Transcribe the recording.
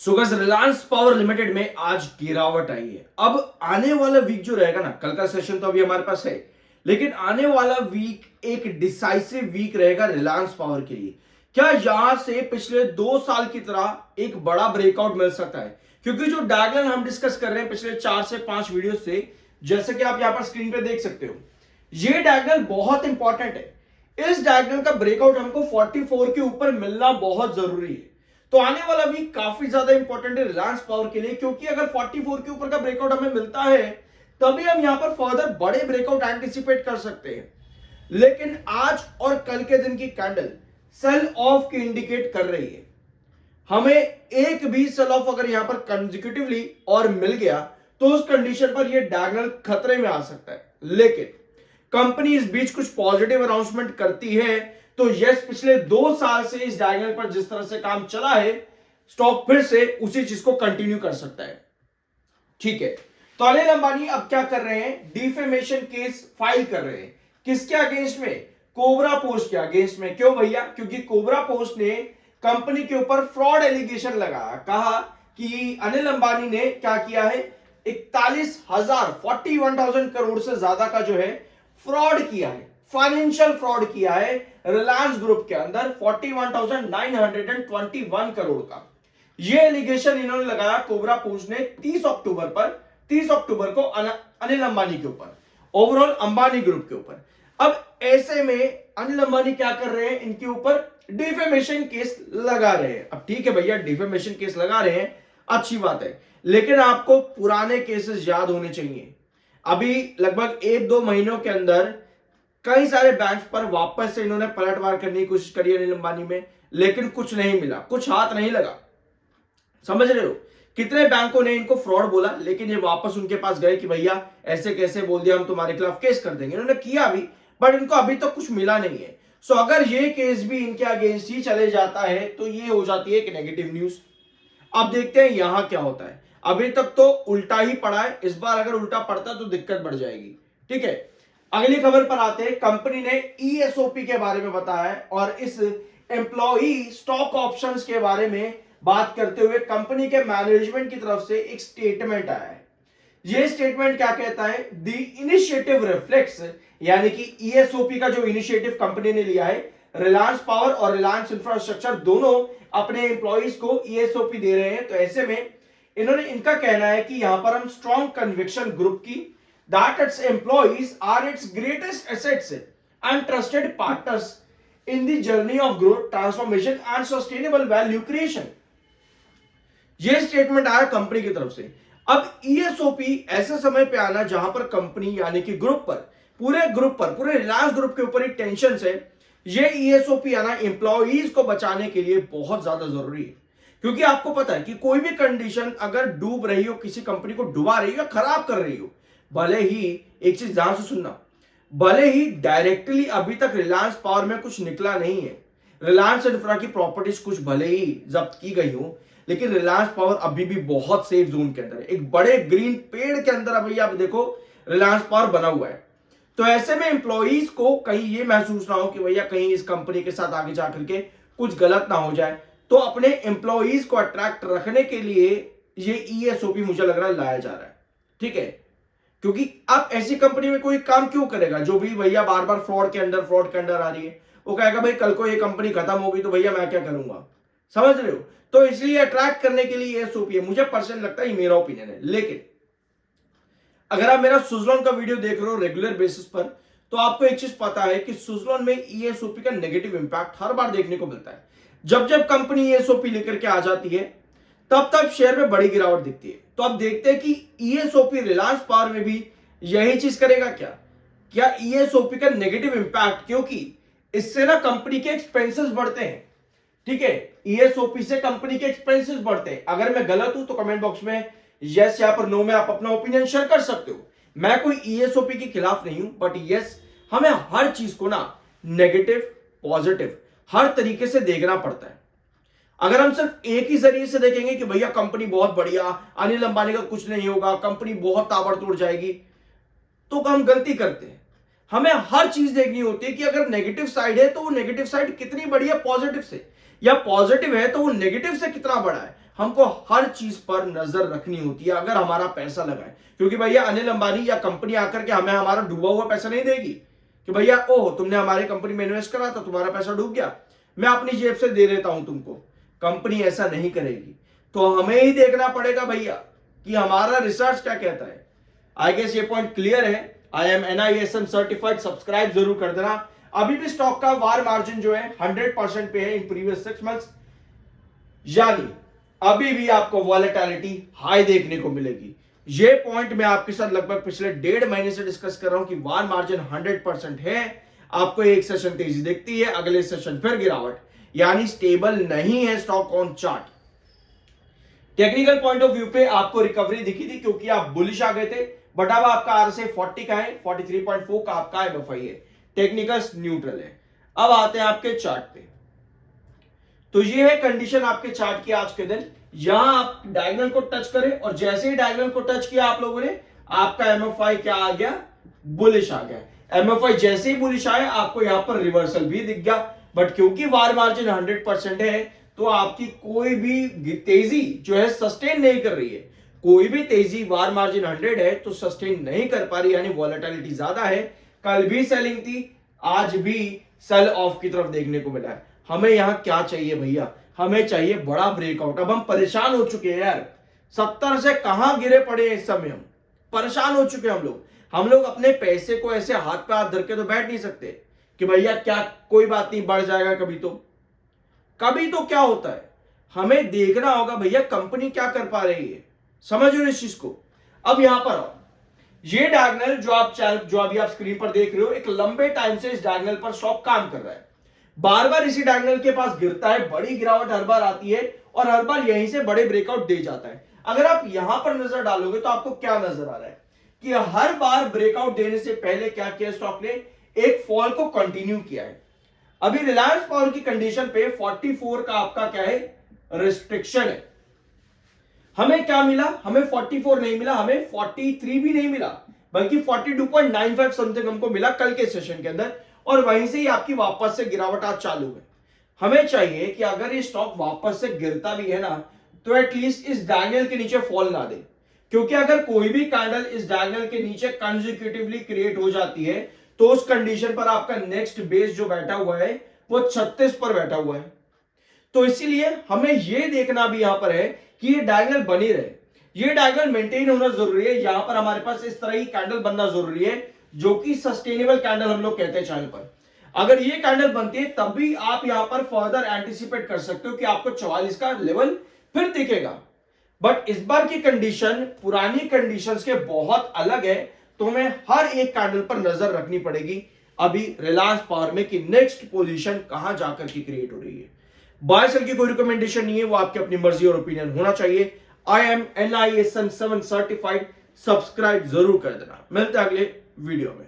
So guys Reliance power limited में आज गिरावट आई है। अब आने वाला वीक जो रहेगा ना, कल का सेशन तो अभी हमारे पास है, लेकिन आने वाला वीक एक डिसाइसिव वीक रहेगा रिलायंस पावर के लिए। क्या यहां से पिछले 2 साल की तरह एक बड़ा ब्रेकआउट मिल सकता है? क्योंकि जो डायगोनल हम डिस्कस कर रहे हैं पिछले 4 से 5 वीडियो से, जैसे कि आप यहां पर स्क्रीन पे देख सकते हो, ये डायगोनल बहुत इंपॉर्टेंट है। इस डायगोनल का ब्रेकआउट हमको 44 के ऊपर मिलना बहुत जरूरी है। तो आने वाला वीक काफी ज्यादा इंपॉर्टेंट है रिलायंस पावर के लिए, क्योंकि अगर 44 के ऊपर का ब्रेकआउट हमें मिलता है तभी हम यहां पर फर्दर बड़े ब्रेकआउट एंटिसिपेट कर सकते हैं। लेकिन आज और कल के दिन की कैंडल सेल ऑफ की इंडिकेट कर रही है। हमें एक भी सेल ऑफ अगर यहां पर कंसेक्यूटिवली और मिल गया तो उस कंडीशन पर यह डायगोनल खतरे में आ सकता है। लेकिन कंपनी इस बीच कुछ पॉजिटिव अनाउंसमेंट करती है, तो यस, पिछले 2 साल से इस डायगोनल पर जिस तरह से काम चला है, स्टॉक फिर से उसी चीज को कंटिन्यू कर सकता है। ठीक है, तो अनिल अंबानी अब क्या कर रहे हैं? डिफेमेशन केस फाइल कर रहे हैं। किसके अगेंस्ट में? कोबरा पोस्ट के अगेंस्ट में। क्यों भैया? क्योंकि कोबरा पोस्ट ने कंपनी के ऊपर फ्रॉड एलिगेशन लगाया। कहा कि अनिल अंबानी ने क्या किया है, 41,000 करोड़ से ज्यादा का जो है फ्रॉड किया है, फाइनेंशियल फ्रॉड किया है रिलायंस ग्रुप के अंदर 41,921 करोड़ का। यह एलिगेशन इन्होंने लगाया कोबरा पोस्ट ने 30 अक्टूबर को अनिल अंबानी के ऊपर, ओवरऑल अंबानी ग्रुप के ऊपर। अब ऐसे में अनिल अंबानी क्या कर रहे हैं? इनके ऊपर डिफेमेशन केस लगा रहे हैं। अब ठीक है भैया, डिफेमेशन केस लगा रहे हैं, अच्छी बात है, लेकिन आपको पुराने केसेस याद होने चाहिए। अभी लगभग 1-2 महीनों के अंदर कई सारे बैंक्स पर वापस से इन्होंने पलटवार करने की कोशिश करी अनिल अंबानी में, लेकिन कुछ नहीं मिला, कुछ हाथ नहीं लगा। समझ रहे हो? कितने बैंकों ने इनको फ्रॉड बोला, लेकिन ये वापस उनके पास गए कि भैया ऐसे कैसे बोल दिया, हम तुम्हारे खिलाफ केस कर देंगे। इन्होंने किया भी, बट इनको अभी तक कुछ मिला नहीं है। सो अगर ये केस भी इनके अगेंस्ट ही चले जाता है तो ये हो जाती है एक नेगेटिव न्यूज। अब देखते हैं यहां क्या होता है। अभी तक तो उल्टा ही पड़ा है, इस बार अगर उल्टा पड़ता तो दिक्कत बढ़ जाएगी। ठीक है, अगली खबर पर आते हैं। कंपनी ने ईएसओपी के बारे में बताया है और इस एम्प्लॉई स्टॉक ऑप्शंस के बारे में बात करते हुए कंपनी के मैनेजमेंट की तरफ से एक स्टेटमेंट आया है। यह स्टेटमेंट क्या कहता है? द इनिशिएटिव रिफ्लेक्ट्स, यानी कि ईएसओपी का जो इनिशिएटिव कंपनी ने लिया है, रिलायंस पावर और रिलायंस इंफ्रास्ट्रक्चर दोनों अपने एम्प्लॉइज को ईएसओपी दे रहे हैं। तो ऐसे में इनका कहना है कि यहां पर हम स्ट्रॉन्ग कन्विक्शन ग्रुप की that its employees are its greatest assets and trusted partners in the journey of growth, transformation and sustainable value creation. यह स्टेटमेंट आया कंपनी की तरफ से। अब ईएसओपी ऐसे समय पे आना जहां पर कंपनी यानी कि ग्रुप पर, पूरे रिलायंस ग्रुप के ऊपर ही टेंशन है, ये ईएसओपी आना एम्प्लॉइज को बचाने के लिए बहुत ज्यादा जरूरी है। क्योंकि आपको पता है कि कोई भी कंडीशन अगर डूब रही हो, किसी कंपनी को डुबा रही हो या खराब कर रही हो, भले ही, एक चीज ध्यान से सुनना, भले ही डायरेक्टली अभी तक रिलायंस पावर में कुछ निकला नहीं है, रिलायंस इंफ्रा की प्रॉपर्टीज कुछ भले ही जब्त की गई हो, लेकिन रिलायंस पावर अभी भी बहुत सेफ जोन के अंदर है, एक बड़े ग्रीन पेड़ के अंदर अभी आप देखो रिलायंस पावर बना हुआ है। तो ऐसे में एम्प्लॉइज को कहीं ये महसूस ना हो कि भैया कहीं इस कंपनी के साथ आगे जाकर के कुछ गलत ना हो जाए, तो अपने एम्प्लॉइज को अट्रैक्ट रखने के लिए ये ईएसओपी मुझे लग रहा है लाया जा रहा है। ठीक है, क्योंकि अब ऐसी कंपनी में कोई काम क्यों करेगा जो भी भैया बार बार फ्रॉड के अंदर आ रही है? वो कहेगा भाई कल को ये कंपनी खत्म होगी तो भैया मैं क्या करूंगा? समझ रहे हो? तो इसलिए अट्रैक्ट करने के लिए ईएसओपी है। मुझे पर्सनल लगता है, ये मेरा ओपिनियन है। लेकिन अगर आप मेरा सुजलॉन का वीडियो देख रहे हो रेगुलर बेसिस पर, तो आपको एक चीज पता है कि सुजलॉन में ईएसओपी का नेगेटिव इंपैक्ट हर बार देखने को मिलता है। जब जब कंपनी ईएसओपी लेकर के आ जाती है तब तब शेयर में बड़ी गिरावट दिखती है। तो अब देखते हैं कि ईएसओपी रिलायंस पावर में भी यही चीज करेगा क्या ईएसओपी का नेगेटिव इंपैक्ट, क्योंकि इससे ना कंपनी के एक्सपेंसेस बढ़ते हैं। ठीक है, ईएसओपी से कंपनी के एक्सपेंसेस बढ़ते हैं। अगर मैं गलत हूं तो कमेंट बॉक्स में यस या पर नो में आप अपना ओपिनियन शेयर कर सकते हो। मैं कोई ईएसओपी के खिलाफ नहीं हूं, बट यस, हमें हर चीज को ना नेगेटिव पॉजिटिव हर तरीके से देखना पड़ता है। अगर हम सिर्फ एक ही जरिए से देखेंगे कि भैया कंपनी बहुत बढ़िया, अनिल अंबानी का कुछ नहीं होगा, कंपनी बहुत ताबड़तोड़ जाएगी, तो हम गलती करते हैं। हमें हर चीज देखनी होती है कि अगर नेगेटिव साइड है तो वो नेगेटिव साइड कितनी बड़ी है पॉजिटिव से, या पॉजिटिव है तो वो नेगेटिव से कितना बड़ा है। हमको हर चीज पर नजर रखनी होती है अगर हमारा पैसा लगाए, क्योंकि भैया अनिल अंबानी या कंपनी आकर के हमें हमारा डूबा हुआ पैसा नहीं देगी कि भैया ओह तुमने हमारे कंपनी में इन्वेस्ट करा था, तुम्हारा पैसा डूब गया, मैं अपनी जेब से दे देता हूं तुमको। कंपनी ऐसा नहीं करेगी। तो हमें ही देखना पड़ेगा भैया कि हमारा रिसर्च क्या कहता है। आई गेस ये पॉइंट क्लियर है। I am NISM certified, subscribe जरूर कर देना। अभी भी स्टॉक का वार मार्जिन जो है 100% पे है इन प्रीवियस 6 मंथ्स, यानी अभी भी आपको वॉलेटिलिटी हाई देखने को मिलेगी। ये पॉइंट मैं आपके साथ लगभग पिछले 1.5 महीने से डिस्कस कर रहा हूं कि वार मार्जिन 100% है। आपको एक सेशन तेजी दिखती है, अगले सेशन फिर गिरावट, यानी स्टेबल नहीं है stock on chart. Technical point of view पे आपको रिकवरी दिखी थी क्योंकि आप बुलिश आ गए थे, बट अब आपका RSI 40 का है, 43.4 का आपका MFI है, टेक्निकल न्यूट्रल है। अब आते हैं आपके चार्ट पे। तो ये है कंडीशन आपके चार्ट की आज के दिन। यहां आप डायगोनल को टच करें और जैसे ही डायगोनल को टच किया आप लोगों ने, आपका MFI क्या आ गया, बुलिश आ गया। MFI जैसे ही बुलिश आया आपको यहां पर रिवर्सल भी दिख गया, बट क्योंकि वार मार्जिन 100% है तो आपकी कोई भी तेजी जो है सस्टेन नहीं कर रही है। कोई भी तेजी वार मार्जिन 100 है तो सस्टेन नहीं कर पा रही, यानी वॉलेटिलिटी ज्यादा है। कल भी सेलिंग थी, आज भी सेल ऑफ की तरफ देखने को मिला है। हमें यहां क्या चाहिए भैया, हमें चाहिए बड़ा ब्रेकआउट। अब हम परेशान हो चुके हैं यार, 70 से कहां गिरे पड़े हैं इस समय, हम परेशान हो चुके हैं। हम लोग अपने पैसे को ऐसे हाथ पे हाथ धर के तो बैठ नहीं सकते कि भैया क्या कोई बात नहीं बढ़ जाएगा कभी तो क्या होता है। हमें देखना होगा भैया कंपनी क्या कर पा रही है, समझ रहे हो इस चीज को। अब यहां पर आओ, ये डायगोनल जो अभी आप स्क्रीन पर देख रहे हो, एक लंबे टाइम से इस डायगोनल पर स्टॉक काम कर रहा है। बार बार इसी डायगोनल के पास गिरता है, बड़ी गिरावट हर बार आती है और हर बार यहीं से बड़े ब्रेकआउट दे जाता है। अगर आप यहां पर नजर डालोगे तो आपको क्या नजर आ रहा है कि हर बार ब्रेकआउट देने से पहले क्या किया स्टॉक ने, एक फॉल को कंटिन्यू किया है। अभी रिलायंस पावर की कंडीशन पे 44 का आपका क्या है, रिस्ट्रिक्शन है। हमें क्या मिला, हमें 44 नहीं मिला, हमें 43 भी नहीं मिला, बल्कि 42.95 समथिंग हमको मिला कल के सेशन के अंदर, और वहीं से ही आपकी वापस से गिरावट आज चालू है। हमें चाहिए कि अगर ये स्टॉक वापस से गिरता भी है ना तो एटलीस्ट इस डायगोनल के नीचे फॉल ना दे, क्योंकि अगर कोई भी कैंडल इस डायगोनल के नीचे कंसेक्यूटिवली क्रिएट हो जाती है तो उस कंडीशन पर आपका नेक्स्ट बेस जो बैठा हुआ है वो 36 पर बैठा हुआ है। तो इसीलिए हमें यह देखना भी यहां पर है कि ये डायगोनल बनी रहे, ये डायगोनल मेंटेन होना जरूरी है। यहां पर हमारे पास इस तरह की कैंडल बनना जरूरी है जो कि सस्टेनेबल कैंडल हम लोग कहते हैं चैनल पर। अगर ये कैंडल बनती है तब भी आप यहां पर फर्दर एंटिसिपेट कर सकते हो कि आपको 44 का लेवल फिर दिखेगा। बट इस बार की कंडीशन पुरानी कंडीशंस के बहुत अलग है, तो हमें हर एक कैंडल पर नजर रखनी पड़ेगी अभी रिलायंस पावर में कि नेक्स्ट पोजीशन कहां जाकर की क्रिएट हो रही है। बाय सेल की कोई रिकमेंडेशन नहीं है, वो आपकी अपनी मर्जी और ओपिनियन होना चाहिए। I am NISM 7 certified, subscribe जरूर कर देना। मिलते हैं अगले वीडियो में।